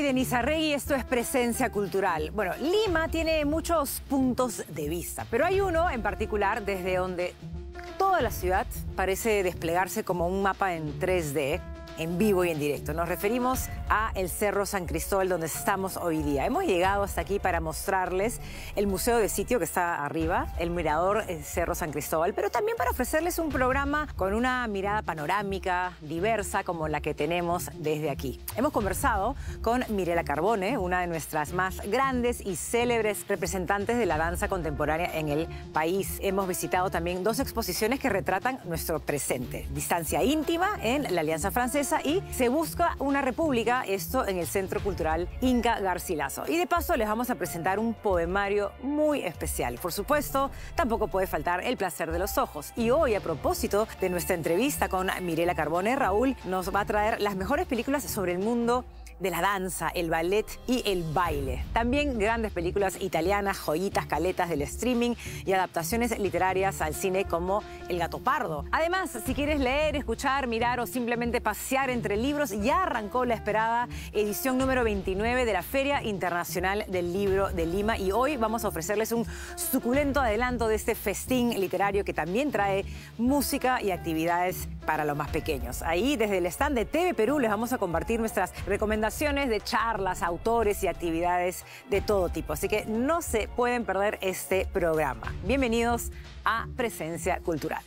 Denise Arregui, esto es Presencia Cultural. Bueno, Lima tiene muchos puntos de vista, pero hay uno en particular desde donde toda la ciudad parece desplegarse como un mapa en 3D, en vivo y en directo. Nos referimos a el Cerro San Cristóbal, donde estamos hoy día. Hemos llegado hasta aquí para mostrarles el museo de sitio que está arriba, el mirador Cerro San Cristóbal, pero también para ofrecerles un programa con una mirada panorámica, diversa, como la que tenemos desde aquí. Hemos conversado con Mirela Carbone, una de nuestras más grandes y célebres representantes de la danza contemporánea en el país. Hemos visitado también dos exposiciones que retratan nuestro presente. Distancia íntima en la Alianza Francesa y Se busca una república, esto en el Centro Cultural Inca Garcilaso. Y de paso les vamos a presentar un poemario muy especial. Por supuesto, tampoco puede faltar El placer de los ojos. Y hoy, a propósito de nuestra entrevista con Mirela Carbone, Raúl nos va a traer las mejores películas sobre el mundo de la danza, el ballet y el baile. También grandes películas italianas, joyitas, caletas del streaming y adaptaciones literarias al cine como El gato pardo. Además, si quieres leer, escuchar, mirar o simplemente pasear entre libros, ya arrancó la esperada edición número 29 de la Feria Internacional del Libro de Lima y hoy vamos a ofrecerles un suculento adelanto de este festín literario que también trae música y actividades para los más pequeños. Ahí, desde el stand de TV Perú, les vamos a compartir nuestras recomendaciones de charlas, autores y actividades de todo tipo. Así que no se pueden perder este programa. Bienvenidos a Presencia Cultural.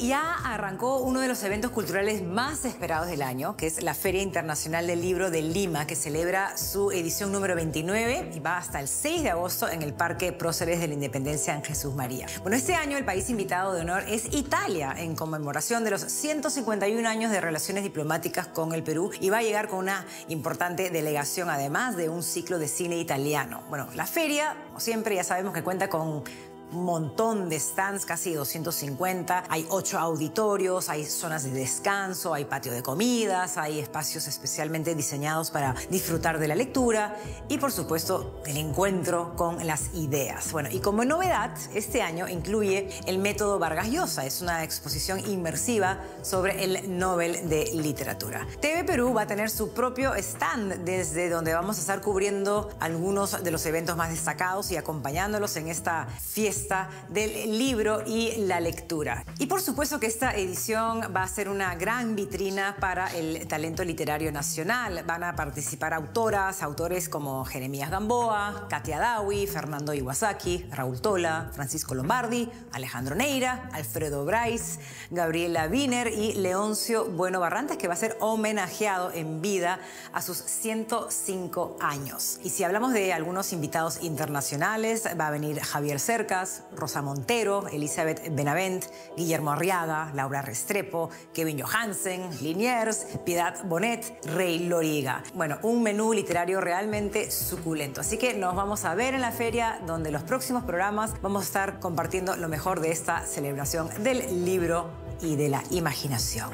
Ya arrancó uno de los eventos culturales más esperados del año, que es la Feria Internacional del Libro de Lima, que celebra su edición número 29 y va hasta el 6 de agosto en el Parque Próceres de la Independencia en Jesús María. Bueno, este año el país invitado de honor es Italia, en conmemoración de los 151 años de relaciones diplomáticas con el Perú, y va a llegar con una importante delegación, además de un ciclo de cine italiano. Bueno, la feria, como siempre, ya sabemos que cuenta con un montón de stands, casi 250. Hay 8 auditorios, hay zonas de descanso, hay patio de comidas, hay espacios especialmente diseñados para disfrutar de la lectura y, por supuesto, el encuentro con las ideas. Bueno, y como novedad, este año incluye el método Vargas Llosa. Es una exposición inmersiva sobre el Nobel de Literatura. TV Perú va a tener su propio stand, desde donde vamos a estar cubriendo algunos de los eventos más destacados y acompañándolos en esta fiesta del libro y la lectura. Y por supuesto que esta edición va a ser una gran vitrina para el talento literario nacional. Van a participar autores como Jeremías Gamboa, Katia Dawi, Fernando Iwasaki, Raúl Tola, Francisco Lombardi, Alejandro Neira, Alfredo Bryce, Gabriela Wiener y Leoncio Bueno Barrantes, que va a ser homenajeado en vida a sus 105 años. Y si hablamos de algunos invitados internacionales, va a venir Javier Cercas, Rosa Montero, Elizabeth Benavent, Guillermo Arriaga, Laura Restrepo, Kevin Johansen, Liniers, Piedad Bonet, Rey Loriga. Bueno, un menú literario realmente suculento. Así que nos vamos a ver en la feria, donde los próximos programas vamos a estar compartiendo lo mejor de esta celebración del libro y de la imaginación.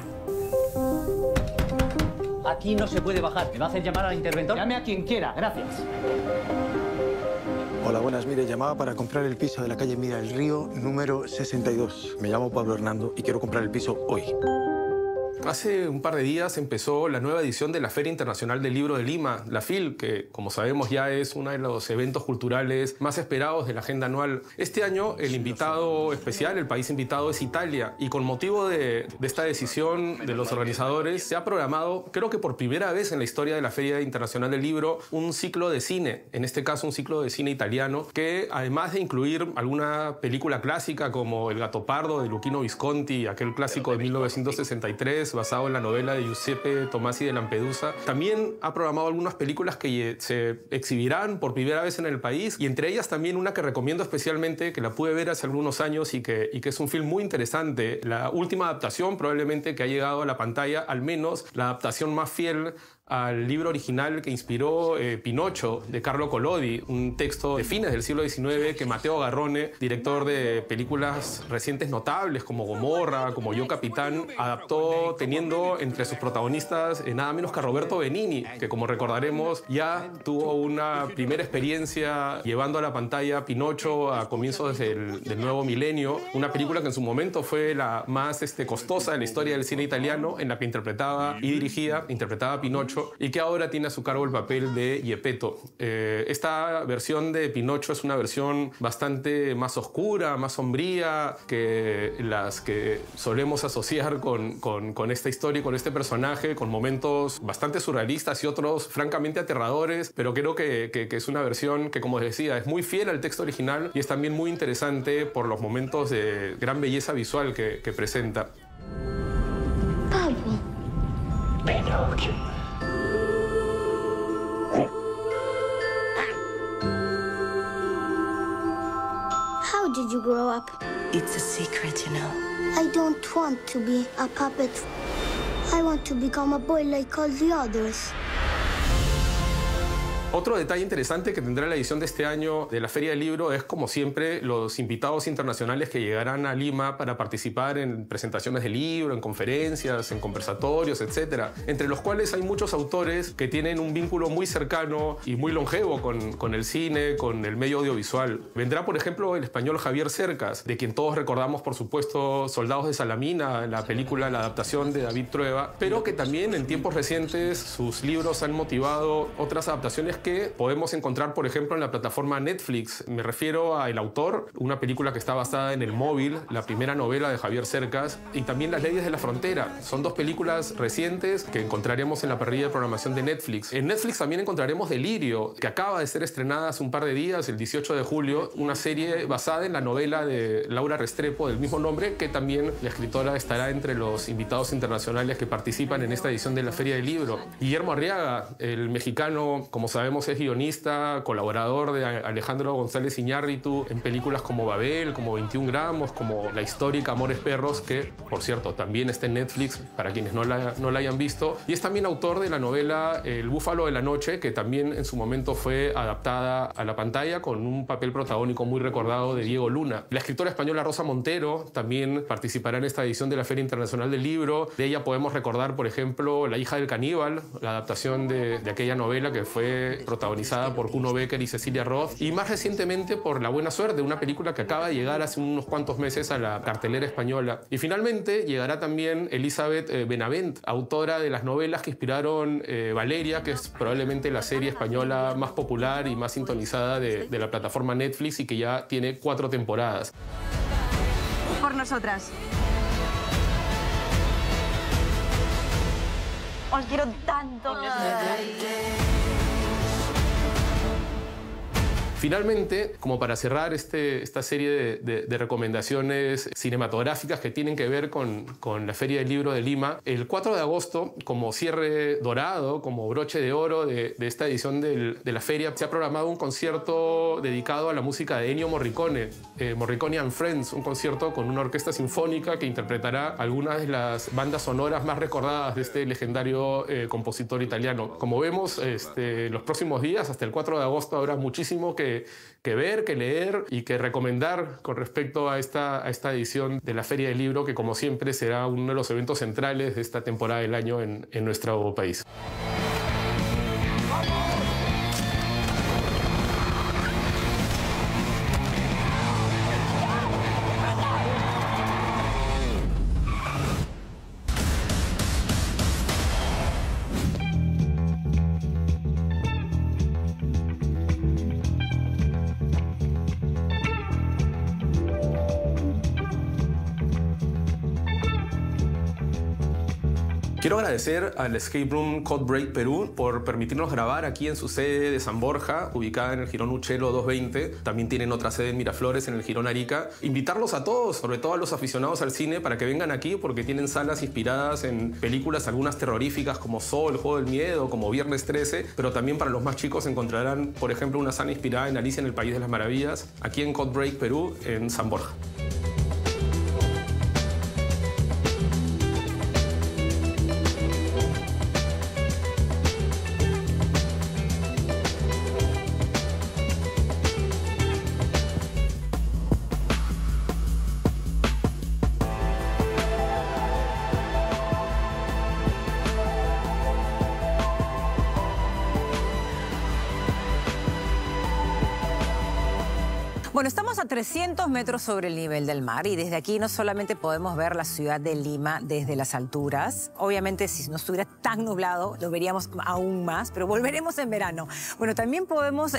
Aquí no se puede bajar. ¿Me va a hacer llamar al interventor? Llame a quien quiera. Gracias. Hola, buenas. Mire, llamaba para comprar el piso de la calle Mira el Río, número 62. Me llamo Pablo Hernando y quiero comprar el piso hoy. Hace un par de días empezó la nueva edición de la Feria Internacional del Libro de Lima, la FIL, que como sabemos ya es uno de los eventos culturales más esperados de la agenda anual. Este año el invitado especial, el país invitado es Italia, y con motivo de esta decisión de los organizadores se ha programado, creo que por primera vez en la historia de la Feria Internacional del Libro, un ciclo de cine, en este caso un ciclo de cine italiano, que además de incluir alguna película clásica como El gato pardo de Luchino Visconti, aquel clásico de 1963, basado en la novela de Giuseppe Tomasi de Lampedusa. También ha programado algunas películas que se exhibirán por primera vez en el país, y entre ellas también una que recomiendo especialmente, que la pude ver hace algunos años y que es un film muy interesante. La última adaptación probablemente que ha llegado a la pantalla, al menos la adaptación más fiel al libro original que inspiró Pinocho, de Carlo Collodi, un texto de fines del siglo XIX que Matteo Garrone, director de películas recientes notables como Gomorra, como Yo Capitán, adaptó teniendo entre sus protagonistas nada menos que a Roberto Benigni, que como recordaremos ya tuvo una primera experiencia llevando a la pantalla Pinocho a comienzos del nuevo milenio, una película que en su momento fue la más costosa de la historia del cine italiano, en la que interpretaba a Pinocho, y que ahora tiene a su cargo el papel de Geppetto. Esta versión de Pinocho es una versión bastante más oscura, más sombría que las que solemos asociar con esta historia y con este personaje, con momentos bastante surrealistas y otros francamente aterradores, pero creo que es una versión que, como les decía, es muy fiel al texto original y es también muy interesante por los momentos de gran belleza visual que presenta. Pablo. Pinocchio. How did you grow up? It's a secret, you know. I don't want to be a puppet. I want to become a boy like all the others. Otro detalle interesante que tendrá la edición de este año de la Feria del Libro es, como siempre, los invitados internacionales que llegarán a Lima para participar en presentaciones de libro, en conferencias, en conversatorios, etc. Entre los cuales hay muchos autores que tienen un vínculo muy cercano y muy longevo con el cine, con el medio audiovisual. Vendrá, por ejemplo, el español Javier Cercas, de quien todos recordamos, por supuesto, Soldados de Salamina, la película, la adaptación de David Trueba, pero que también en tiempos recientes sus libros han motivado otras adaptaciones que podemos encontrar, por ejemplo, en la plataforma Netflix. Me refiero a El Autor, una película que está basada en El Móvil, la primera novela de Javier Cercas, y también Las Leyes de la Frontera. Son dos películas recientes que encontraremos en la parrilla de programación de Netflix. En Netflix también encontraremos Delirio, que acaba de ser estrenada hace un par de días, el 18 de julio, una serie basada en la novela de Laura Restrepo del mismo nombre, que también la escritora estará entre los invitados internacionales que participan en esta edición de la Feria del Libro. Guillermo Arriaga, el mexicano, como sabemos, es guionista, colaborador de Alejandro González Iñárritu en películas como Babel, como 21 gramos, como la histórica Amores Perros, que, por cierto, también está en Netflix para quienes no la hayan visto. Y es también autor de la novela El Búfalo de la Noche, que también en su momento fue adaptada a la pantalla con un papel protagónico muy recordado de Diego Luna. La escritora española Rosa Montero también participará en esta edición de la Feria Internacional del Libro. De ella podemos recordar, por ejemplo, La hija del caníbal, la adaptación de aquella novela que fue protagonizada por Kuno Becker y Cecilia Roth, y más recientemente por La buena suerte, una película que acaba de llegar hace unos cuantos meses a la cartelera española. Y finalmente llegará también Elizabeth Benavent, autora de las novelas que inspiraron Valeria, que es probablemente la serie española más popular y más sintonizada de la plataforma Netflix y que ya tiene 4 temporadas. Por nosotras. Os quiero tanto. Finalmente, como para cerrar esta serie de recomendaciones cinematográficas que tienen que ver con la Feria del Libro de Lima, el 4 de agosto, como cierre dorado, como broche de oro de esta edición de la feria, se ha programado un concierto dedicado a la música de Ennio Morricone, Morricone and Friends, un concierto con una orquesta sinfónica que interpretará algunas de las bandas sonoras más recordadas de este legendario compositor italiano. Como vemos, los próximos días, hasta el 4 de agosto, habrá muchísimo que ver, que leer y que recomendar con respecto a esta edición de la Feria del Libro, que como siempre será uno de los eventos centrales de esta temporada del año en nuestro país. Quiero agradecer al Escape Room Codebreak Perú por permitirnos grabar aquí en su sede de San Borja, ubicada en el Jirón Uchelo 220. También tienen otra sede en Miraflores, en el Jirón Arica. Invitarlos a todos, sobre todo a los aficionados al cine, para que vengan aquí porque tienen salas inspiradas en películas, algunas terroríficas como Saw, El Juego del Miedo, como Viernes 13, pero también para los más chicos encontrarán, por ejemplo, una sala inspirada en Alicia en el País de las Maravillas, aquí en Codebreak Perú, en San Borja. Bueno, estamos a 300 metros sobre el nivel del mar y desde aquí no solamente podemos ver la ciudad de Lima desde las alturas. Obviamente, si no estuviera tan nublado, lo veríamos aún más, pero volveremos en verano. Bueno, también podemos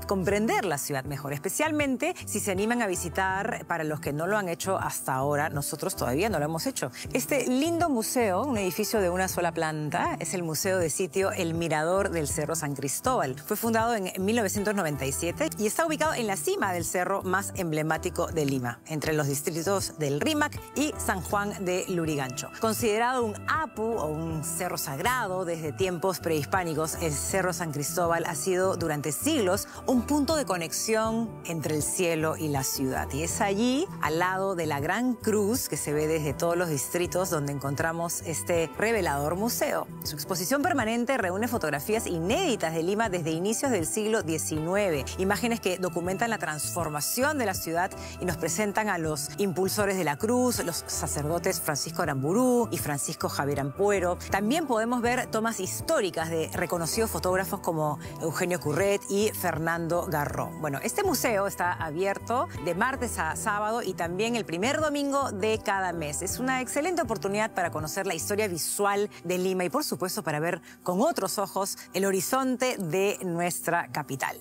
comprender la ciudad mejor, especialmente si se animan a visitar, para los que no lo han hecho hasta ahora, nosotros todavía no lo hemos hecho. Este lindo museo, un edificio de una sola planta, es el Museo de Sitio El Mirador del Cerro San Cristóbal. Fue fundado en 1997 y está ubicado en la cima del cerro más emblemático de Lima, entre los distritos del Rímac y San Juan de Lurigancho. Considerado un apu o un cerro sagrado desde tiempos prehispánicos, el Cerro San Cristóbal ha sido durante siglos un punto de conexión entre el cielo y la ciudad. Y es allí, al lado de la Gran Cruz, que se ve desde todos los distritos, donde encontramos este revelador museo. Su exposición permanente reúne fotografías inéditas de Lima desde inicios del siglo XIX, imágenes que documentan la transformación de la ciudad y nos presentan a los impulsores de la cruz, los sacerdotes Francisco Aramburú y Francisco Javier Ampuero. También podemos ver tomas históricas de reconocidos fotógrafos como Eugenio Curret y Fernando Garró. Bueno, este museo está abierto de martes a sábado y también el primer domingo de cada mes. Es una excelente oportunidad para conocer la historia visual de Lima y, por supuesto, para ver con otros ojos el horizonte de nuestra capital.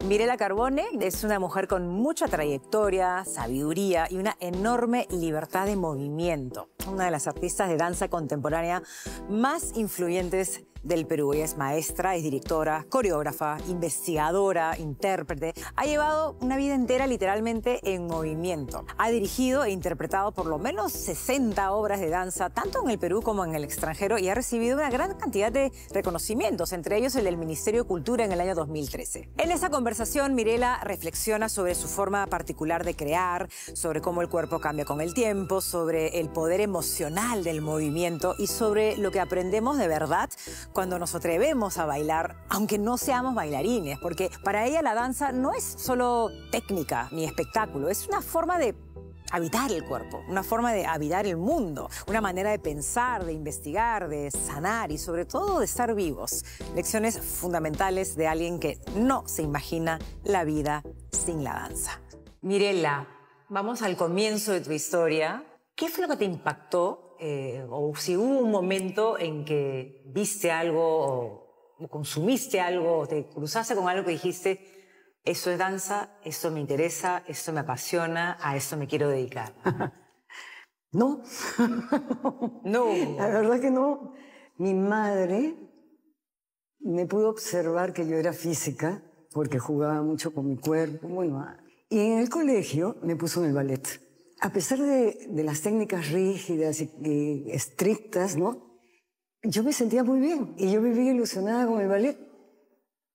Mirela Carbone es una mujer con mucha trayectoria, sabiduría y una enorme libertad de movimiento. Una de las artistas de danza contemporánea más influyentes del Perú. Ella es maestra, es directora, coreógrafa, investigadora, intérprete. Ha llevado una vida entera literalmente en movimiento. Ha dirigido e interpretado por lo menos 60 obras de danza, tanto en el Perú como en el extranjero, y ha recibido una gran cantidad de reconocimientos, entre ellos el del Ministerio de Cultura en el año 2013. En esa conversación, Mirela reflexiona sobre su forma particular de crear, sobre cómo el cuerpo cambia con el tiempo, sobre el poder emocional del movimiento y sobre lo que aprendemos de verdad cuando nos atrevemos a bailar, aunque no seamos bailarines, porque para ella la danza no es solo técnica ni espectáculo, es una forma de habitar el cuerpo, una forma de habitar el mundo, una manera de pensar, de investigar, de sanar y sobre todo de estar vivos. Lecciones fundamentales de alguien que no se imagina la vida sin la danza. Mirela, vamos al comienzo de tu historia. ¿Qué fue lo que te impactó? O si hubo un momento en que viste algo o consumiste algo o te cruzaste con algo que dijiste, eso es danza, esto me interesa, esto me apasiona, a esto me quiero dedicar. No. No. La verdad que no. Mi madre me pudo observar que yo era física porque jugaba mucho con mi cuerpo. Bueno, y en el colegio me puso en el ballet. A pesar de las técnicas rígidas y estrictas, ¿no? Yo me sentía muy bien y yo vivía ilusionada con el ballet.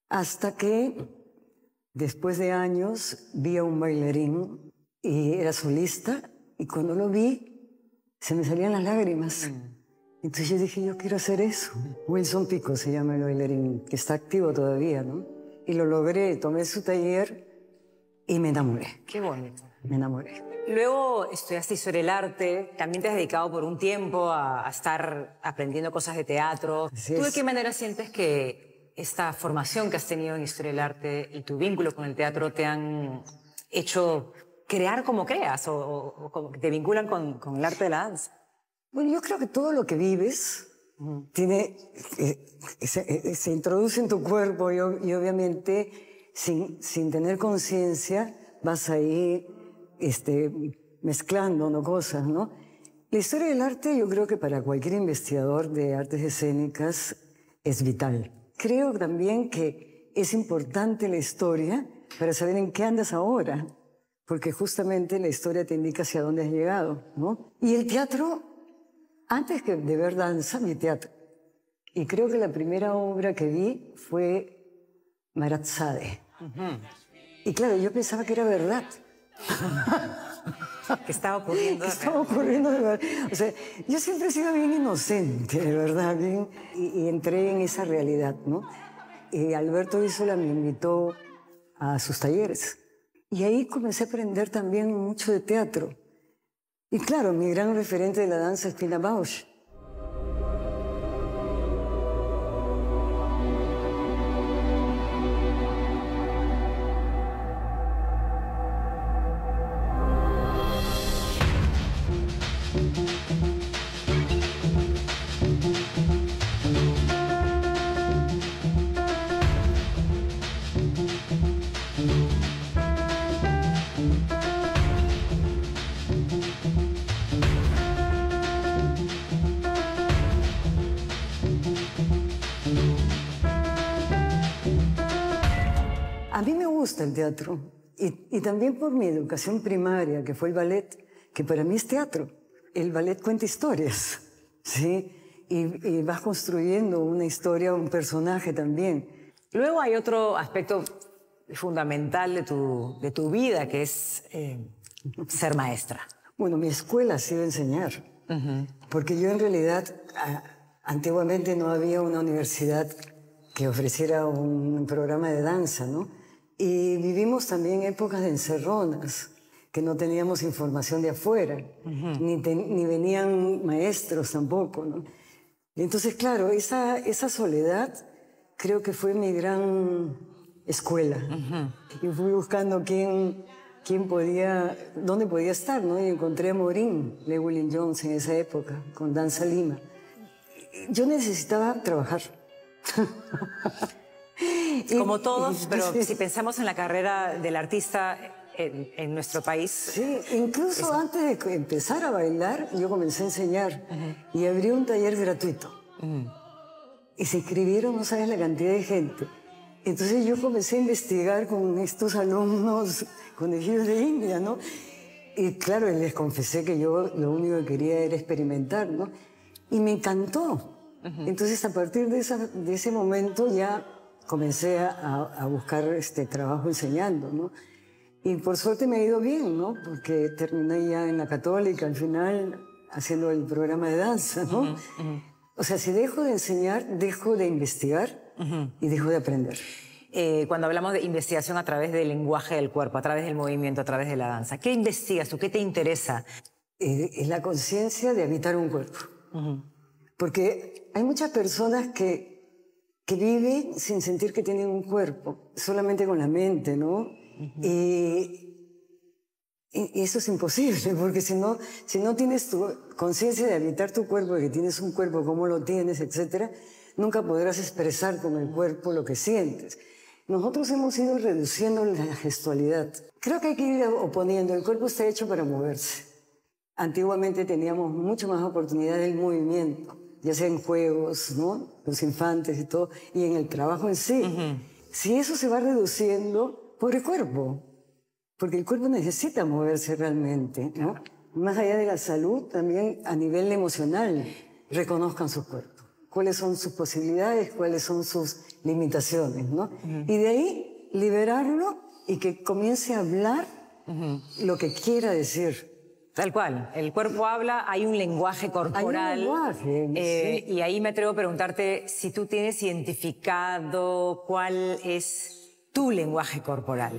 Hasta que, después de años, vi a un bailarín y era solista y cuando lo vi, se me salían las lágrimas. Entonces yo dije, yo quiero hacer eso. Wilson Pico se llama el bailarín, que está activo todavía, ¿no? Y lo logré, tomé su taller y me enamoré. Qué bonito. Me enamoré. Luego estudiaste Historia del Arte, también te has dedicado por un tiempo a estar aprendiendo cosas de teatro. ¿Tú de qué manera sientes que esta formación que has tenido en Historia del Arte y tu vínculo con el teatro te han hecho crear como creas o como que te vinculan con el arte de la danza? Bueno, yo creo que todo lo que vives se introduce en tu cuerpo y obviamente sin tener conciencia vas ahí mezclando, ¿no? Cosas, ¿no? La historia del arte yo creo que para cualquier investigador de artes escénicas es vital. Creo también que es importante la historia para saber en qué andas ahora, porque justamente la historia te indica hacia dónde has llegado, ¿no? Y el teatro, antes que de ver danza, vi teatro. Y creo que la primera obra que vi fue Marat Sade. Y claro, yo pensaba que era verdad. ¿Qué estaba ocurriendo? ¿Qué estaba ocurriendo de verdad? O sea, yo siempre he sido bien inocente, de verdad, bien, y entré en esa realidad, ¿no? Y Alberto Isola me invitó a sus talleres. Y ahí comencé a aprender también mucho de teatro. Y claro, mi gran referente de la danza es Pina Bausch. A mí me gusta el teatro y también por mi educación primaria, que fue el ballet, que para mí es teatro. El ballet cuenta historias, ¿sí? Y vas construyendo una historia, un personaje también. Luego hay otro aspecto fundamental de tu vida, que es ser maestra. Bueno, mi escuela ha sido enseñar, porque yo en realidad, antiguamente no había una universidad que ofreciera un programa de danza, ¿no? Y vivimos también épocas de encerronas, que no teníamos información de afuera, ni venían maestros tampoco, ¿no? Y entonces, claro, esa soledad creo que fue mi gran escuela. Y fui buscando dónde podía estar, ¿no? Y encontré a Morín, Llewellyn Jones en esa época, con Danza Lima. Yo necesitaba trabajar. Como todos, pero si pensamos en la carrera del artista en nuestro país... Sí, incluso antes de empezar a bailar, yo comencé a enseñar y abrí un taller gratuito. Y se inscribieron, no sabes la cantidad de gente. Entonces yo comencé a investigar con estos alumnos conejillos de India, ¿no? Y claro, les confesé que yo lo único que quería era experimentar, ¿no? Y me encantó. Entonces a partir de ese momento ya comencé a buscar trabajo enseñando, ¿no? Y por suerte me ha ido bien, ¿no? Porque terminé ya en la Católica al final haciendo el programa de danza, ¿no? O sea, si dejo de enseñar, dejo de investigar y dejo de aprender. Cuando hablamos de investigación a través del lenguaje del cuerpo, a través del movimiento, a través de la danza, ¿qué investigas tú? ¿Qué te interesa? Es la conciencia de habitar un cuerpo. Porque hay muchas personas que viven sin sentir que tienen un cuerpo, solamente con la mente, ¿no? Y eso es imposible, porque si no tienes tu conciencia de habitar tu cuerpo, de que tienes un cuerpo, cómo lo tienes, etc., nunca podrás expresar con el cuerpo lo que sientes. Nosotros hemos ido reduciendo la gestualidad. Creo que hay que ir oponiendo. El cuerpo está hecho para moverse. Antiguamente teníamos mucho más oportunidad del movimiento, ya sea en juegos, ¿no? Los infantes y todo, y en el trabajo en sí. Si eso se va reduciendo, pobre cuerpo, porque el cuerpo necesita moverse realmente, ¿no? Más allá de la salud, también a nivel emocional, reconozcan su cuerpo. Cuáles son sus posibilidades, cuáles son sus limitaciones, ¿no? Y de ahí liberarlo y que comience a hablar lo que quiera decir. Tal cual, el cuerpo habla, hay un lenguaje corporal. Hay un lenguaje, sí. Y ahí me atrevo a preguntarte si tú tienes identificado cuál es tu lenguaje corporal.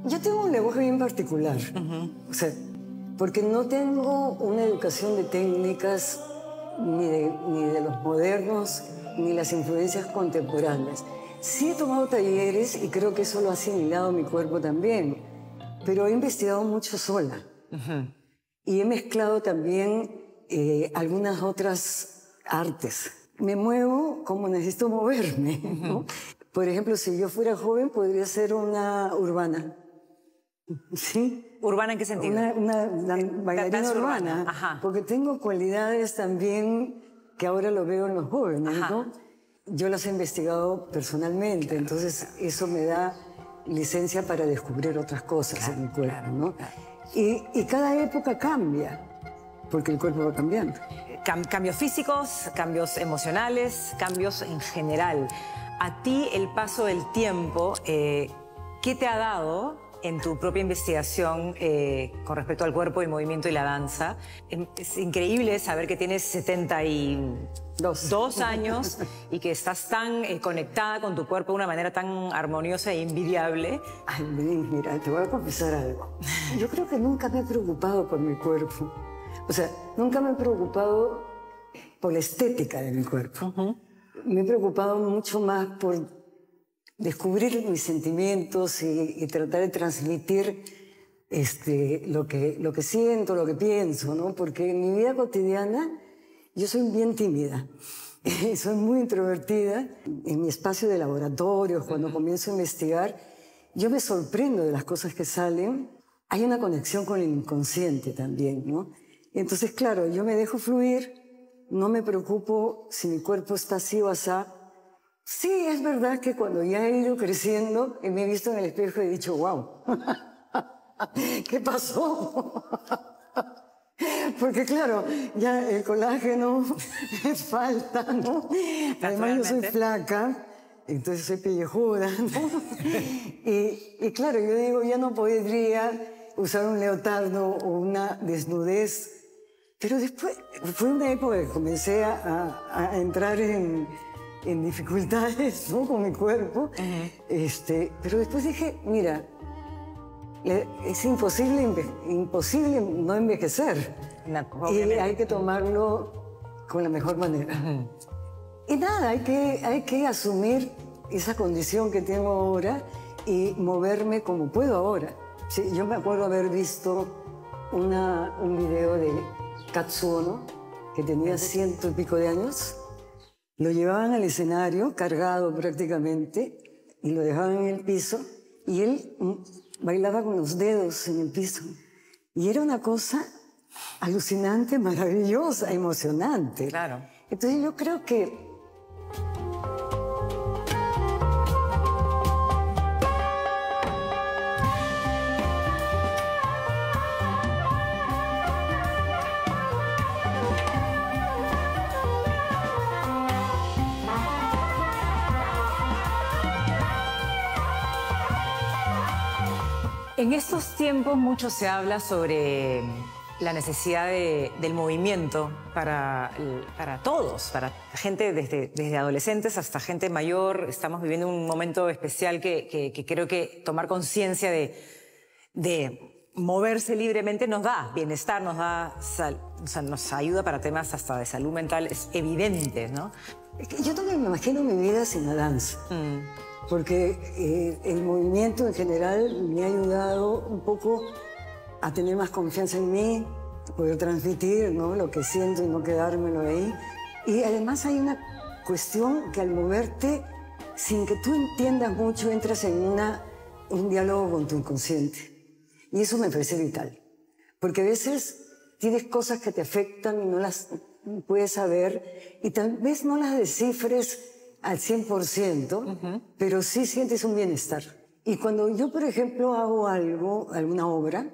Yo tengo un lenguaje bien particular, o sea, porque no tengo una educación de técnicas ni de los modernos, ni las influencias contemporáneas. Sí he tomado talleres y creo que eso lo ha asimilado mi cuerpo también, pero he investigado mucho sola. Y he mezclado también algunas otras artes. Me muevo como necesito moverme, ¿no? Por ejemplo, si yo fuera joven, podría ser una urbana. ¿Sí? ¿Urbana en qué sentido? Una bailarina urbana. Ajá. Porque tengo cualidades también que ahora lo veo en los jóvenes, ¿no? Yo las he investigado personalmente, entonces eso me da licencia para descubrir otras cosas en mi cuerpo, ¿no? Y cada época cambia, porque el cuerpo va cambiando. Cambios físicos, cambios emocionales, cambios en general. A ti el paso del tiempo, ¿qué te ha dado en tu propia investigación con respecto al cuerpo, el movimiento y la danza? Es increíble saber que tienes 72 años y que estás tan conectada con tu cuerpo de una manera tan armoniosa e envidiable. Ay, mira, te voy a confesar algo. Yo creo que nunca me he preocupado por mi cuerpo. O sea, nunca me he preocupado por la estética de mi cuerpo. Me he preocupado mucho más por descubrir mis sentimientos y tratar de transmitir lo que siento, lo que pienso, ¿no? Porque en mi vida cotidiana yo soy bien tímida. Soy muy introvertida. En mi espacio de laboratorio, cuando comienzo a investigar, yo me sorprendo de las cosas que salen. Hay una conexión con el inconsciente también, ¿no? Entonces, claro, yo me dejo fluir, no me preocupo si mi cuerpo está así o asá. Sí, es verdad que cuando ya he ido creciendo y me he visto en el espejo he dicho, wow, ¿qué pasó? Porque claro, ya el colágeno me falta, ¿no? Además yo soy flaca, entonces soy pellejuda, ¿no? Y claro, yo digo, ya no podría usar un leotardo o una desnudez. Pero después, fue una época que comencé a entrar en dificultades, ¿no? Con mi cuerpo. Pero después dije, mira, es imposible no envejecer. Y hay que tomarlo con la mejor manera. Y nada, hay que asumir esa condición que tengo ahora y moverme como puedo ahora. Sí, yo me acuerdo haber visto un video de Katsuo, ¿no? Que tenía 100 y pico de años. Lo llevaban al escenario, cargado prácticamente, y lo dejaban en el piso, y él bailaba con los dedos en el piso. Y era una cosa alucinante, maravillosa, emocionante. Claro. Entonces yo creo que en estos tiempos mucho se habla sobre la necesidad del movimiento para todos, para gente desde adolescentes hasta gente mayor. Estamos viviendo un momento especial que creo que tomar conciencia de moverse libremente nos da bienestar, nos ayuda para temas hasta de salud mental, es evidente, ¿no? Yo también me imagino mi vida sin la danza. Porque el movimiento en general me ha ayudado un poco a tener más confianza en mí, poder transmitir, ¿no? Lo que siento y no quedármelo ahí. Y además hay una cuestión que al moverte, sin que tú entiendas mucho, entras en un diálogo con tu inconsciente. Y eso me parece vital. Porque a veces tienes cosas que te afectan y no las puedes saber y tal vez no las descifres al 100%, pero sí sientes un bienestar. Y cuando yo, por ejemplo, hago alguna obra,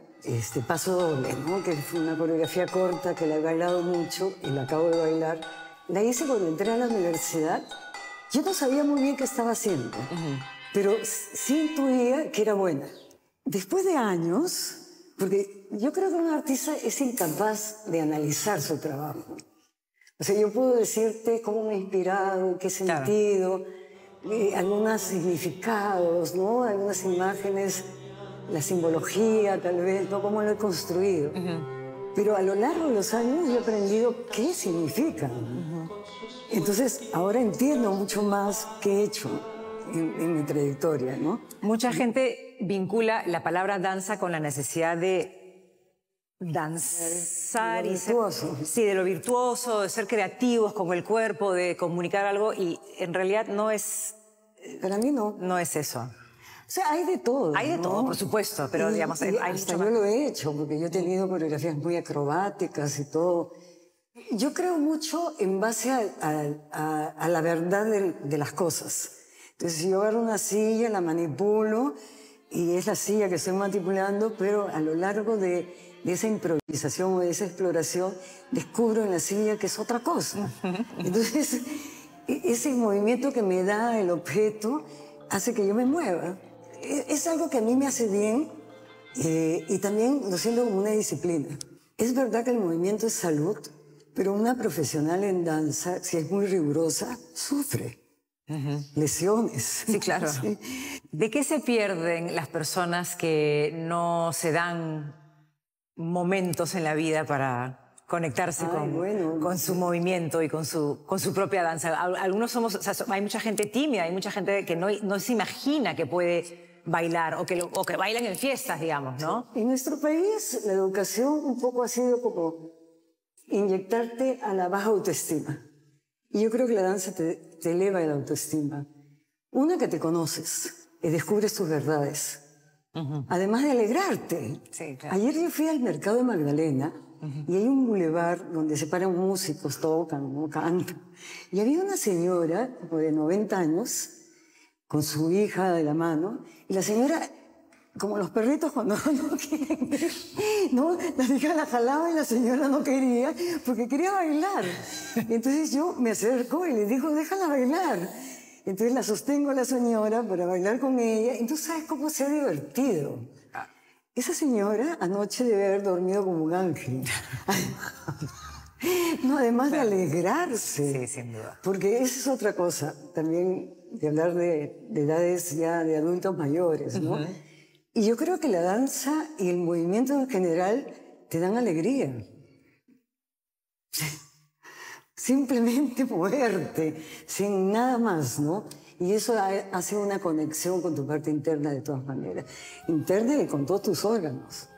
Paso Doble, ¿no? Que fue una coreografía corta que la he bailado mucho y la acabo de bailar, la hice cuando entré a la universidad. Yo no sabía muy bien qué estaba haciendo, pero sí intuía que era buena. Después de años, porque yo creo que un artista es incapaz de analizar su trabajo. O sea, yo puedo decirte cómo me ha inspirado, qué sentido, algunos significados, ¿no? Algunas imágenes, la simbología tal vez, ¿no? Cómo lo he construido. Pero a lo largo de los años yo he aprendido qué significan. Entonces, ahora entiendo mucho más qué he hecho en mi trayectoria, ¿no? Mucha gente vincula la palabra danza con la necesidad de danzar y ser, sí, de lo virtuoso, de ser creativos con el cuerpo, de comunicar algo, y en realidad no es... Para mí no. No es eso. O sea, hay de todo. Hay de todo, por supuesto, pero digamos... hay hasta yo lo he hecho, porque yo he tenido coreografías muy acrobáticas y todo, Yo creo mucho en base a la verdad de las cosas. Entonces, si yo agarro una silla, la manipulo, y es la silla que estoy manipulando, pero a lo largo de esa improvisación o de esa exploración, descubro en la silla que es otra cosa. Entonces, ese movimiento que me da el objeto hace que yo me mueva. Es algo que a mí me hace bien y también lo siento como una disciplina. Es verdad que el movimiento es salud, pero una profesional en danza, si es muy rigurosa, sufre. Lesiones. Sí, claro. Sí. ¿De qué se pierden las personas que no se dan momentos en la vida para conectarse con su movimiento y con su propia danza? Algunos somos, o sea, hay mucha gente tímida, hay mucha gente que no se imagina que puede bailar o que bailan en fiestas, digamos, ¿no? En nuestro país la educación un poco ha sido como inyectarte a la baja autoestima. Y yo creo que la danza te eleva la autoestima. Una, que te conoces y descubres tus verdades. Además de alegrarte. Sí, claro. Ayer yo fui al mercado de Magdalena y hay un bulevar donde se paran músicos, tocan, ¿no? Cantan. Y había una señora como de 90 años con su hija de la mano y la señora, como los perritos cuando no quieren, ¿no? La hija la jalaba y la señora no quería porque quería bailar. Y entonces yo me acerco y le digo, déjala bailar. Entonces la sostengo a la señora para bailar con ella. Entonces, ¿sabes cómo se ha divertido? Esa señora anoche debe haber dormido como un ángel. No, además de alegrarse. Sí, sin duda. Porque esa es otra cosa, también de hablar de edades ya de adultos mayores, ¿no? Y yo creo que la danza y el movimiento en general te dan alegría. Simplemente moverte, sin nada más, ¿no? Y eso hace una conexión con tu parte interna de todas maneras. Interna y con todos tus órganos.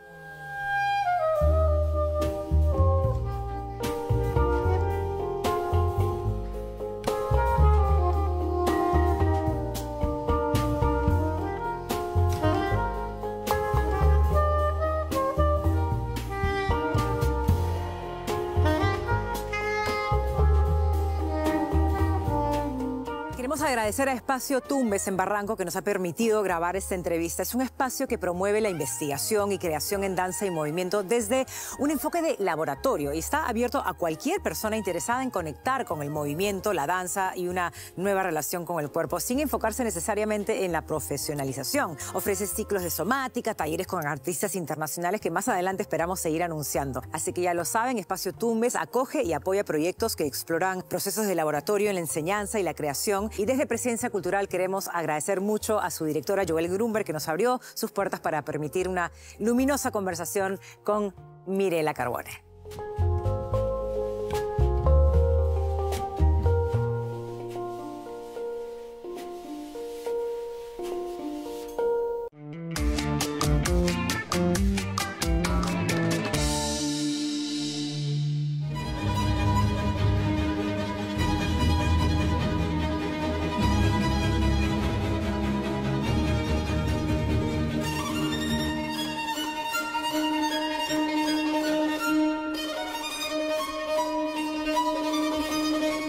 Queremos agradecer a Espacio Tumbes en Barranco que nos ha permitido grabar esta entrevista. Es un espacio que promueve la investigación y creación en danza y movimiento desde un enfoque de laboratorio y está abierto a cualquier persona interesada en conectar con el movimiento, la danza y una nueva relación con el cuerpo sin enfocarse necesariamente en la profesionalización. Ofrece ciclos de somática, talleres con artistas internacionales que más adelante esperamos seguir anunciando. Así que ya lo saben, Espacio Tumbes acoge y apoya proyectos que exploran procesos de laboratorio en la enseñanza y la creación. Y desde Presencia Cultural queremos agradecer mucho a su directora Joelle Grunberg, que nos abrió sus puertas para permitir una luminosa conversación con Mirela Carbone.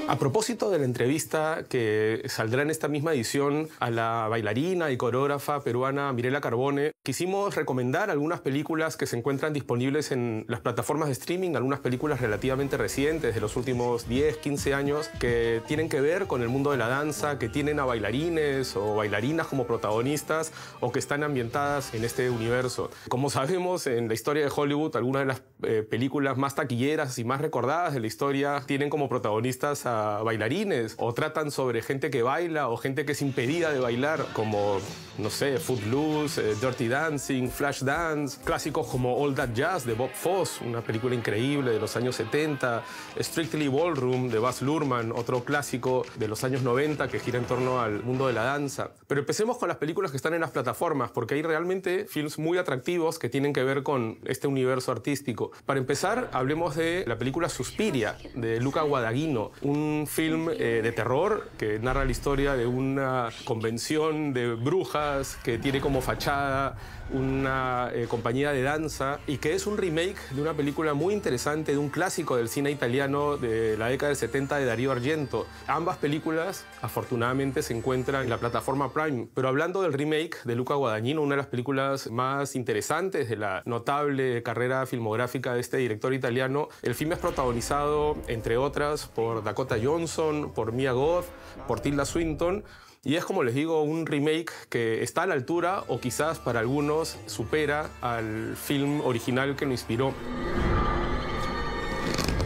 A propósito de la entrevista que saldrá en esta misma edición a la bailarina y coreógrafa peruana Mirela Carbone, quisimos recomendar algunas películas que se encuentran disponibles en las plataformas de streaming, algunas películas relativamente recientes de los últimos 10, 15 años que tienen que ver con el mundo de la danza, que tienen a bailarines o bailarinas como protagonistas o que están ambientadas en este universo. Como sabemos, en la historia de Hollywood, algunas de las películas más taquilleras y más recordadas de la historia tienen como protagonistas a bailarines o tratan sobre gente que baila o gente que es impedida de bailar, como, no sé, Footloose, Dirty Dancing, Flashdance, clásicos como All That Jazz de Bob Fosse, una película increíble de los años 70, Strictly Ballroom de Baz Luhrmann, otro clásico de los años 90 que gira en torno al mundo de la danza. Pero empecemos con las películas que están en las plataformas, porque hay realmente films muy atractivos que tienen que ver con este universo artístico. Para empezar, hablemos de la película Suspiria, de Luca Guadagnino, un un film de terror que narra la historia de una convención de brujas que tiene como fachada una compañía de danza y que es un remake de una película muy interesante, de un clásico del cine italiano de la década del 70 de Dario Argento. Ambas películas, afortunadamente, se encuentran en la plataforma Prime. Pero hablando del remake de Luca Guadagnino, una de las películas más interesantes de la notable carrera filmográfica de este director italiano, el film es protagonizado, entre otras, por Dakota Johnson, por Mia Goth, por Tilda Swinton. Y es, como les digo, un remake que está a la altura o quizás para algunos supera al film original que lo inspiró.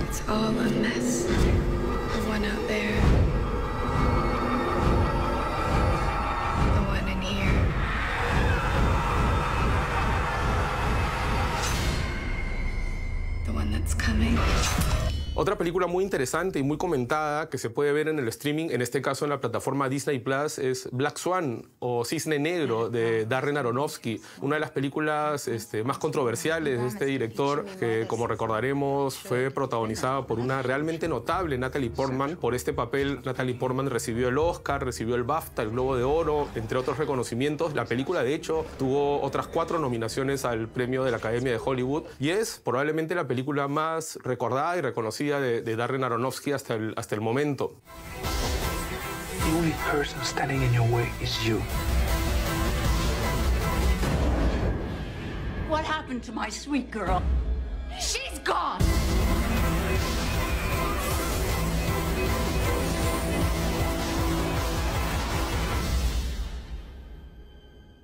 It's all a mess. The one out there. The one in here. The one that's coming. Otra película muy interesante y muy comentada que se puede ver en el streaming, en este caso en la plataforma Disney Plus, es Black Swan o Cisne Negro de Darren Aronofsky, una de las películas más controversiales de este director que, como recordaremos, fue protagonizada por una realmente notable Natalie Portman. Por este papel, Natalie Portman recibió el Oscar, recibió el BAFTA, el Globo de Oro, entre otros reconocimientos. La película, de hecho, tuvo otras 4 nominaciones al premio de la Academia de Hollywood y es probablemente la película más recordada y reconocida de Darren Aronofsky hasta el momento. The only person standing in your way is you. What happened to my sweet girl? She's gone!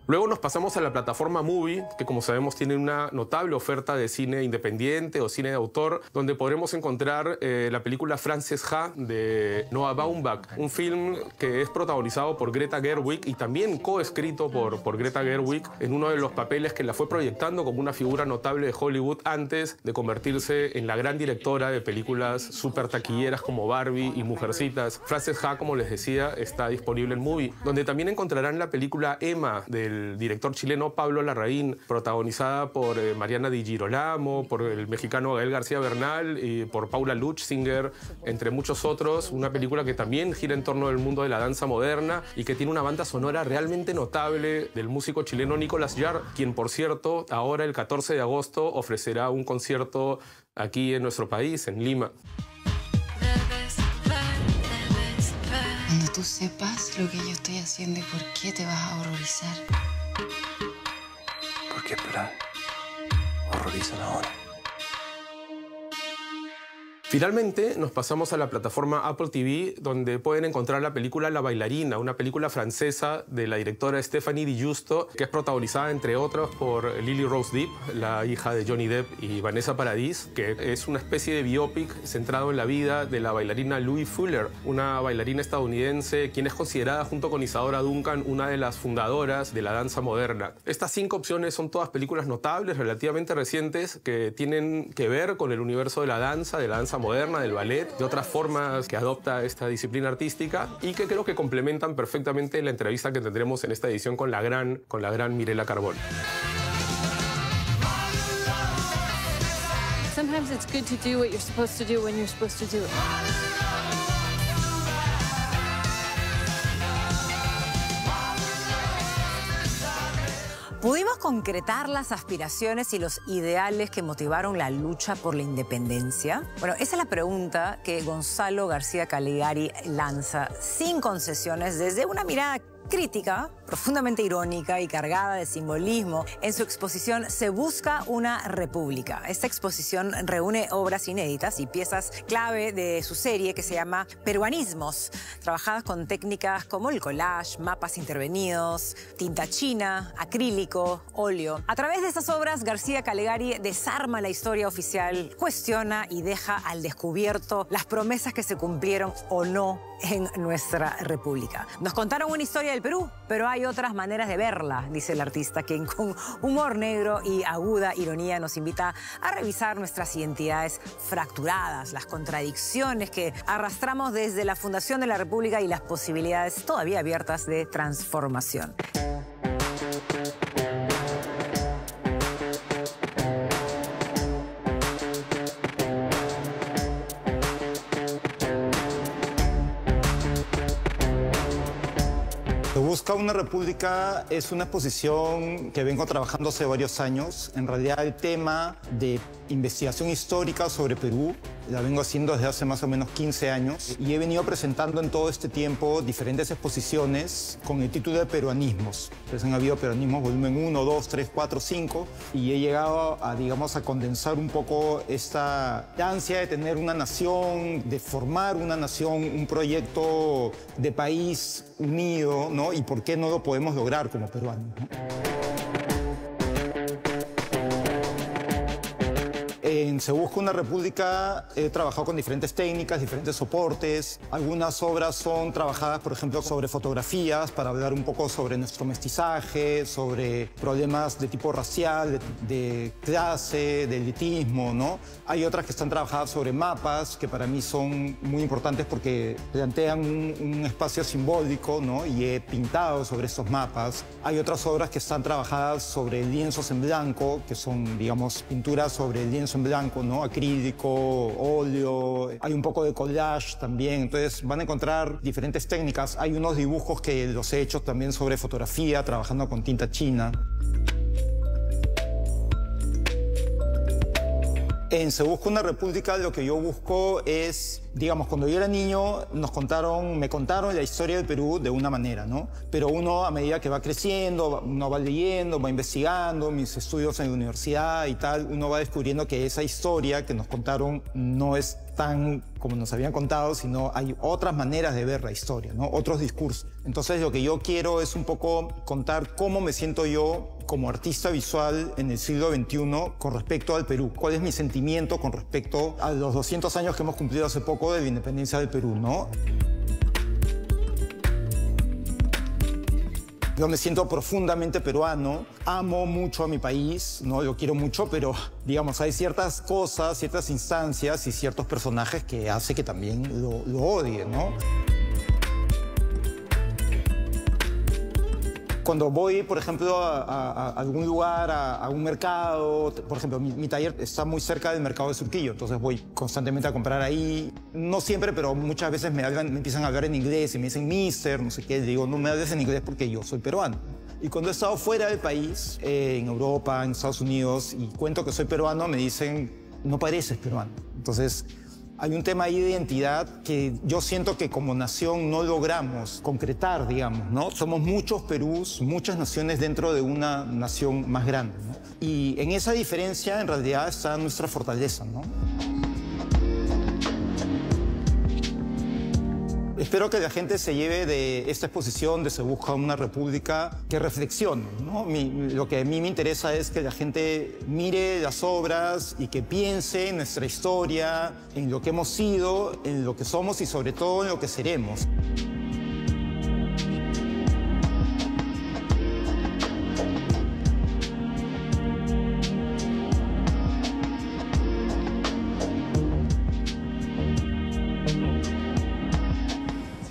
Luego nos pasamos a la plataforma Movie, que como sabemos tiene una notable oferta de cine independiente o cine de autor, donde podremos encontrar la película Frances Ha de Noah Baumbach, un film que es protagonizado por Greta Gerwig y también coescrito por Greta Gerwig en uno de los papeles que la fue proyectando como una figura notable de Hollywood antes de convertirse en la gran directora de películas súper taquilleras como Barbie y Mujercitas. Frances Ha, como les decía, está disponible en Movie, donde también encontrarán la película Emma del director chileno Pablo Larraín, protagonizada por Mariana Di Girolamo, por el mexicano Gael García Bernal y por Paula Lutzinger, entre muchos otros. Una película que también gira en torno del mundo de la danza moderna y que tiene una banda sonora realmente notable del músico chileno Nicolás Jarre, quien, por cierto, ahora el 14 de agosto ofrecerá un concierto aquí en nuestro país, en Lima. Cuando tú sepas lo que yo estoy haciendo y por qué, te vas a horrorizar. ¿Por qué esperar? Horrorizan ahora. Finalmente nos pasamos a la plataforma Apple TV, donde pueden encontrar la película La Bailarina, una película francesa de la directora Stéphanie Di Giusto, que es protagonizada entre otros por Lily Rose Depp, la hija de Johnny Depp, y Vanessa Paradis, que es una especie de biopic centrado en la vida de la bailarina Louise Fuller, una bailarina estadounidense quien es considerada junto con Isadora Duncan una de las fundadoras de la danza moderna. Estas 5 opciones son todas películas notables, relativamente recientes, que tienen que ver con el universo de la danza moderna, del ballet, de otras formas que adopta esta disciplina artística y que creo que complementan perfectamente la entrevista que tendremos en esta edición con la gran Mirela Carbón. Sometimes it's good to do what you're supposed to do when you're supposed to do it. ¿Pudimos concretar las aspiraciones y los ideales que motivaron la lucha por la independencia? Bueno, esa es la pregunta que Gonzalo García Calegari lanza sin concesiones desde una mirada crítica, profundamente irónica y cargada de simbolismo. En su exposición Se busca una república. Esta exposición reúne obras inéditas y piezas clave de su serie que se llama Peruanismos, trabajadas con técnicas como el collage, mapas intervenidos, tinta china, acrílico, óleo. A través de estas obras, García Calegari desarma la historia oficial, cuestiona y deja al descubierto las promesas que se cumplieron o no en nuestra república. Nos contaron una historia del Perú, pero hay otras maneras de verla, dice el artista, quien con humor negro y aguda ironía nos invita a revisar nuestras identidades fracturadas, las contradicciones que arrastramos desde la fundación de la República y las posibilidades todavía abiertas de transformación. busca una república es una exposición que vengo trabajando hace varios años. En realidad el tema de investigación histórica sobre Perú la vengo haciendo desde hace más o menos 15 años y he venido presentando en todo este tiempo diferentes exposiciones con el título de peruanismos. Entonces han habido peruanismos volumen 1, 2, 3, 4, 5 y he llegado a, digamos, a condensar un poco esta ansia de tener una nación, de formar una nación, un proyecto de país unido, ¿no? Y por qué no lo podemos lograr como peruanos, ¿no? En Se Busca una República he trabajado con diferentes técnicas, diferentes soportes. Algunas obras son trabajadas, por ejemplo, sobre fotografías para hablar un poco sobre nuestro mestizaje, sobre problemas de tipo racial, de clase, de elitismo, ¿no? Hay otras que están trabajadas sobre mapas, que para mí son muy importantes porque plantean un espacio simbólico, ¿no? Y he pintado sobre esos mapas. Hay otras obras que están trabajadas sobre lienzos en blanco, que son, digamos, pinturas sobre el lienzo en blanco, ¿no? Acrílico, óleo, hay un poco de collage también, entonces van a encontrar diferentes técnicas. Hay unos dibujos que los he hecho también sobre fotografía, trabajando con tinta china. En Se Busca una República lo que yo busco es, digamos, cuando yo era niño me contaron la historia del Perú de una manera, ¿no? Pero uno a medida que va creciendo, uno va leyendo, va investigando, mis estudios en la universidad y tal, uno va descubriendo que esa historia que nos contaron no es tan como nos habían contado, sino hay otras maneras de ver la historia, ¿no? Otros discursos. Entonces lo que yo quiero es un poco contar cómo me siento yo como artista visual en el siglo XXI con respecto al Perú. ¿Cuál es mi sentimiento con respecto a los 200 años que hemos cumplido hace poco de la independencia del Perú, ¿no? Yo me siento profundamente peruano, amo mucho a mi país, ¿no? Lo quiero mucho, pero, digamos, hay ciertas cosas, ciertas instancias y ciertos personajes que hace que también lo odie, ¿no? Cuando voy, por ejemplo, a algún lugar, a un mercado, por ejemplo, mi taller está muy cerca del mercado de Surquillo, entonces voy constantemente a comprar ahí. No siempre, pero muchas veces me empiezan a hablar en inglés y me dicen mister, no sé qué. Digo, no me hables en inglés porque yo soy peruano. Y cuando he estado fuera del país, en Europa, en Estados Unidos, y cuento que soy peruano, me dicen, no pareces peruano. Entonces, hay un tema ahí de identidad que yo siento que como nación no logramos concretar, digamos, ¿no? Somos muchos Perús, muchas naciones dentro de una nación más grande, ¿no? Y en esa diferencia, en realidad, está nuestra fortaleza, ¿no? Espero que la gente se lleve de esta exposición de Se Busca una República que reflexione, ¿no? Lo que a mí me interesa es que la gente mire las obras y que piense en nuestra historia, en lo que hemos sido, en lo que somos y sobre todo en lo que seremos.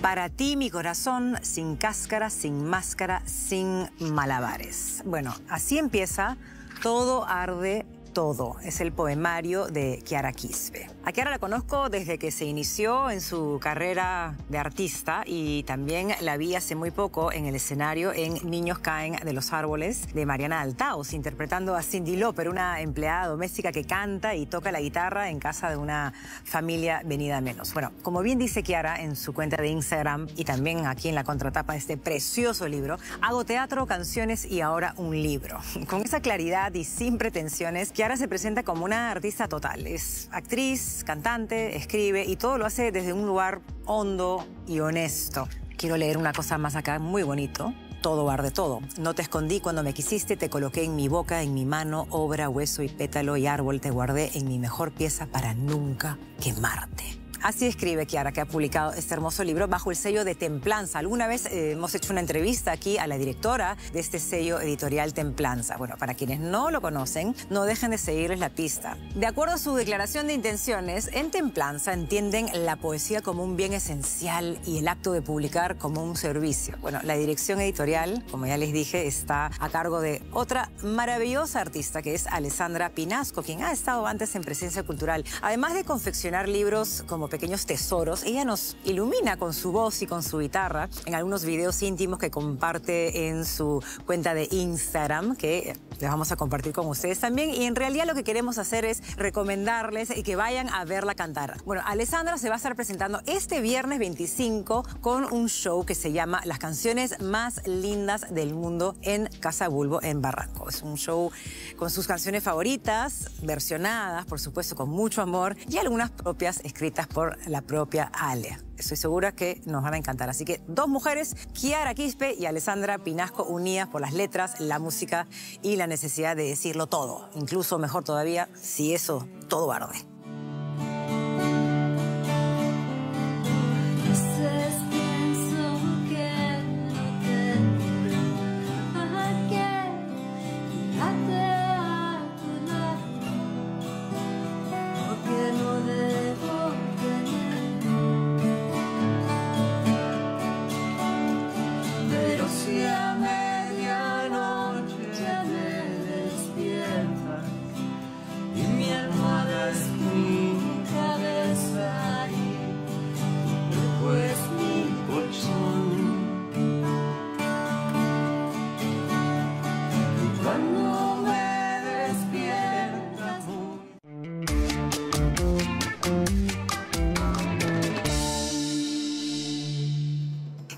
Para ti, mi corazón, sin cáscara, sin máscara, sin malabares. Bueno, así empieza Todo arde, todo. Es el poemario de Kiara Quispe. A Kiara la conozco desde que se inició en su carrera de artista y también la vi hace muy poco en el escenario en Niños caen de los árboles de Mariana Altaos, interpretando a Cindy Lauper, una empleada doméstica que canta y toca la guitarra en casa de una familia venida a menos. Bueno, como bien dice Kiara en su cuenta de Instagram y también aquí en la contratapa de este precioso libro, hago teatro, canciones y ahora un libro. Con esa claridad y sin pretensiones, Kiara se presenta como una artista total. Es actriz, cantante, escribe y todo lo hace desde un lugar hondo y honesto. Quiero leer una cosa más acá, muy bonito. Todo arde todo. No te escondí cuando me quisiste, te coloqué en mi boca, en mi mano, obra, hueso y pétalo y árbol. Te guardé en mi mejor pieza para nunca quemarte. Así escribe Kiara, que ha publicado este hermoso libro bajo el sello de Templanza. Alguna vez hemos hecho una entrevista aquí a la directora de este sello editorial Templanza. Bueno, para quienes no lo conocen, no dejen de seguirles la pista. De acuerdo a su declaración de intenciones, en Templanza entienden la poesía como un bien esencial y el acto de publicar como un servicio. Bueno, la dirección editorial, como ya les dije, está a cargo de otra maravillosa artista que es Alessandra Pinasco, quien ha estado antes en Presencia Cultural. Además de confeccionar libros como pequeños tesoros. Ella nos ilumina con su voz y con su guitarra en algunos videos íntimos que comparte en su cuenta de Instagram, que les vamos a compartir con ustedes también. Y en realidad lo que queremos hacer es recomendarles que vayan a verla cantar. Bueno, Alessandra se va a estar presentando este viernes 25 con un show que se llama Las canciones más lindas del mundo en Casa Bulbo, en Barranco. Es un show con sus canciones favoritas, versionadas, por supuesto, con mucho amor, y algunas propias escritas por la propia Ale. Estoy segura que nos van a encantar. Así que dos mujeres, Kiara Quispe y Alessandra Pinasco, unidas por las letras, la música y la necesidad de decirlo todo. Incluso, mejor todavía, si eso todo arde.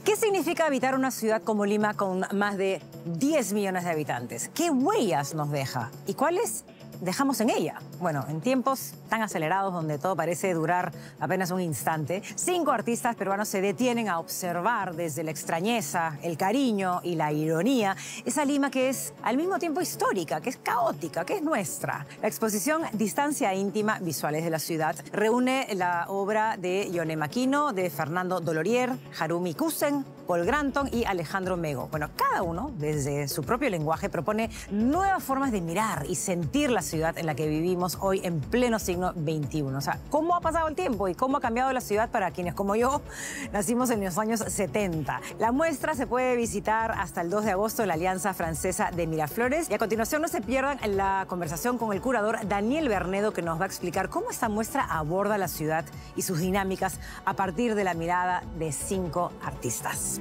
¿Qué significa habitar una ciudad como Lima con más de 10 millones de habitantes? ¿Qué huellas nos deja? ¿Y cuáles dejamos en ella? Bueno, en tiempos tan acelerados donde todo parece durar apenas un instante, 5 artistas peruanos se detienen a observar desde la extrañeza, el cariño y la ironía esa Lima que es al mismo tiempo histórica, que es caótica, que es nuestra. La exposición Distancia Íntima, Visuales de la Ciudad, reúne la obra de Yone Makino, de Fernando Dolorier, Harumi Kusen, Paul Granton y Alejandro Mego. Bueno, cada uno, desde su propio lenguaje, propone nuevas formas de mirar y sentir la ciudad en la que vivimos hoy en pleno siglo XXI. O sea, ¿cómo ha pasado el tiempo y cómo ha cambiado la ciudad para quienes, como yo, nacimos en los años 70? La muestra se puede visitar hasta el 2 de agosto en la Alianza Francesa de Miraflores. Y a continuación no se pierdan la conversación con el curador Daniel Bernedo, que nos va a explicar cómo esta muestra aborda la ciudad y sus dinámicas a partir de la mirada de 5 artistas.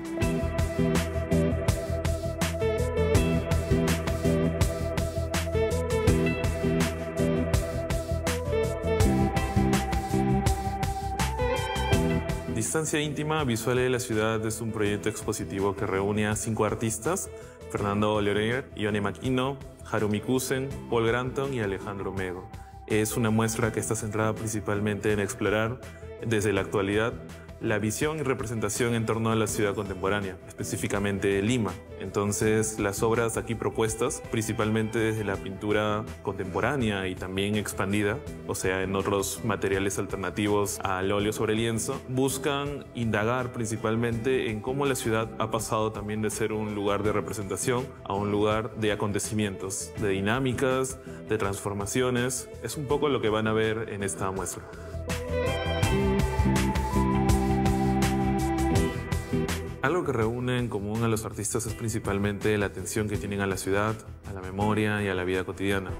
Distancia Íntima, Visuales de la Ciudad es un proyecto expositivo que reúne a 5 artistas: Fernando Dolorier, Yone Makino, Harumi Kusen, Paul Granton y Alejandro Mego. Es una muestra que está centrada principalmente en explorar, desde la actualidad, la visión y representación en torno a la ciudad contemporánea, específicamente Lima. Entonces, las obras aquí propuestas, principalmente desde la pintura contemporánea y también expandida, o sea, en otros materiales alternativos al óleo sobre lienzo, buscan indagar principalmente en cómo la ciudad ha pasado también de ser un lugar de representación a un lugar de acontecimientos, de dinámicas, de transformaciones. Es un poco lo que van a ver en esta muestra. Algo que reúne en común a los artistas es principalmente la atención que tienen a la ciudad, a la memoria y a la vida cotidiana.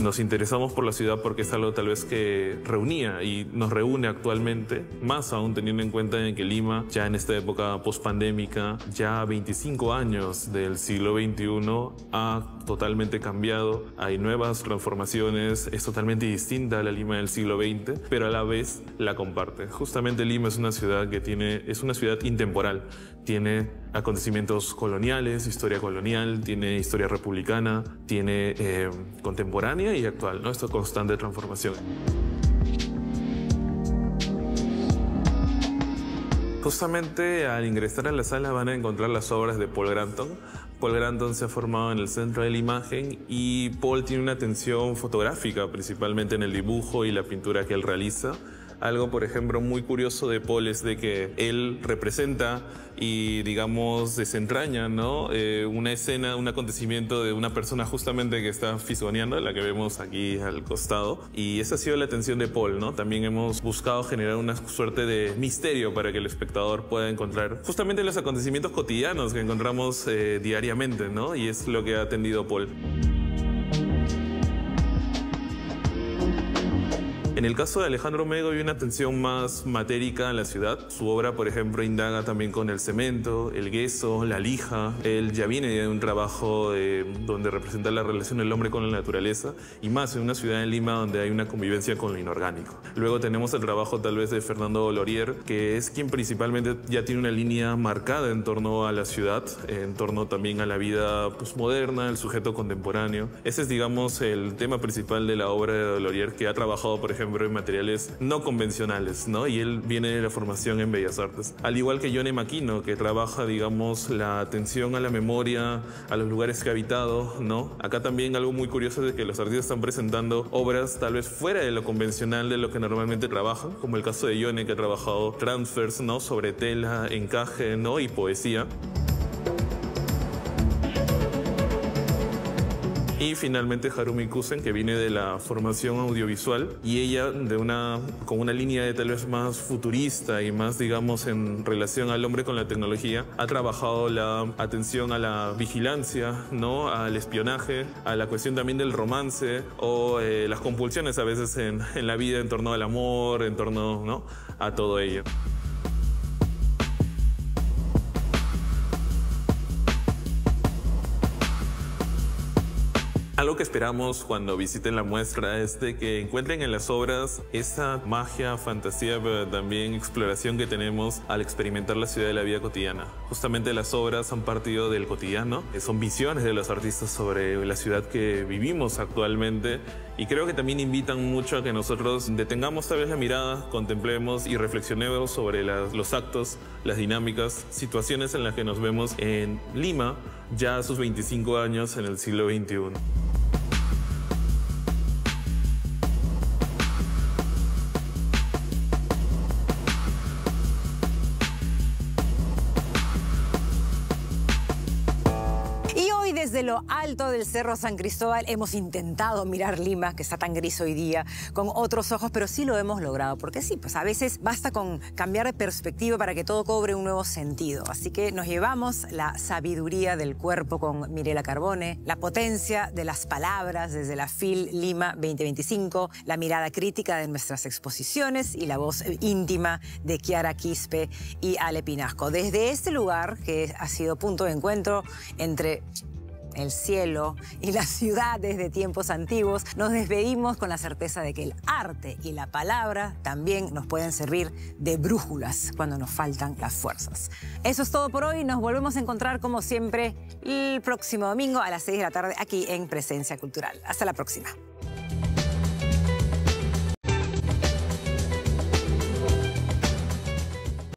Nos interesamos por la ciudad porque es algo tal vez que reunía y nos reúne actualmente, más aún teniendo en cuenta en que Lima, ya en esta época pospandémica, ya 25 años del siglo XXI, ha totalmente cambiado. Hay nuevas transformaciones, es totalmente distinta a la Lima del siglo XX, pero a la vez la comparte. Justamente Lima es una ciudad que es una ciudad intemporal. Tiene acontecimientos coloniales, historia colonial, tiene historia republicana, tiene contemporánea y actual, ¿no? Esta constante transformación. Justamente al ingresar a la sala van a encontrar las obras de Paul Granton. Paul Granton se ha formado en el centro de la imagen y Paul tiene una atención fotográfica, principalmente en el dibujo y la pintura que él realiza. Algo, por ejemplo, muy curioso de Paul es de que él representa y, digamos, desentraña, ¿no? Una escena, un acontecimiento de una persona justamente que está fisgoneando, la que vemos aquí al costado. Y esa ha sido la atención de Paul, ¿no? También hemos buscado generar una suerte de misterio para que el espectador pueda encontrar justamente los acontecimientos cotidianos que encontramos diariamente, ¿no? Y es lo que ha atendido Paul. En el caso de Alejandro Mego hay una atención más matérica en la ciudad. Su obra, por ejemplo, indaga también con el cemento, el yeso, la lija. Él ya viene de un trabajo donde representa la relación del hombre con la naturaleza y más en una ciudad en Lima donde hay una convivencia con lo inorgánico. Luego tenemos el trabajo tal vez de Fernando Laurier, que es quien principalmente ya tiene una línea marcada en torno a la ciudad, en torno también a la vida moderna, el sujeto contemporáneo. Ese es, digamos, el tema principal de la obra de Laurier, que ha trabajado, por ejemplo, en materiales no convencionales, ¿no? Y él viene de la formación en Bellas Artes. Al igual que Yone Makino, que trabaja, digamos, la atención a la memoria, a los lugares que ha habitado, ¿no? Acá también algo muy curioso es que los artistas están presentando obras tal vez fuera de lo convencional de lo que normalmente trabajan, como el caso de Yone, que ha trabajado transfers, ¿no? Sobre tela, encaje, ¿no? Y poesía. Y finalmente Harumi Kusen, que viene de la formación audiovisual y ella con una línea de tal vez más futurista y más, digamos, en relación al hombre con la tecnología, ha trabajado la atención a la vigilancia, ¿no? Al espionaje, a la cuestión también del romance o las compulsiones a veces en la vida en torno al amor, en torno, ¿no? A todo ello. Algo que esperamos cuando visiten la muestra es de que encuentren en las obras esa magia, fantasía, pero también exploración que tenemos al experimentar la ciudad de la vida cotidiana. Justamente las obras han partido del cotidiano, son visiones de los artistas sobre la ciudad que vivimos actualmente y creo que también invitan mucho a que nosotros detengamos tal vez la mirada, contemplemos y reflexionemos sobre los actos, las dinámicas, situaciones en las que nos vemos en Lima ya a sus 25 años en el siglo XXI. Desde lo alto del Cerro San Cristóbal hemos intentado mirar Lima, que está tan gris hoy día, con otros ojos, pero sí lo hemos logrado. Porque sí, pues a veces basta con cambiar de perspectiva para que todo cobre un nuevo sentido. Así que nos llevamos la sabiduría del cuerpo con Mirela Carbone, la potencia de las palabras desde la FIL Lima 2025, la mirada crítica de nuestras exposiciones y la voz íntima de Kiara Quispe y Ale Pinasco. Desde este lugar, que ha sido punto de encuentro entre el cielo y la ciudad desde tiempos antiguos, nos despedimos con la certeza de que el arte y la palabra también nos pueden servir de brújulas cuando nos faltan las fuerzas. Eso es todo por hoy. Nos volvemos a encontrar, como siempre, el próximo domingo a las 6 de la tarde aquí en Presencia Cultural. Hasta la próxima.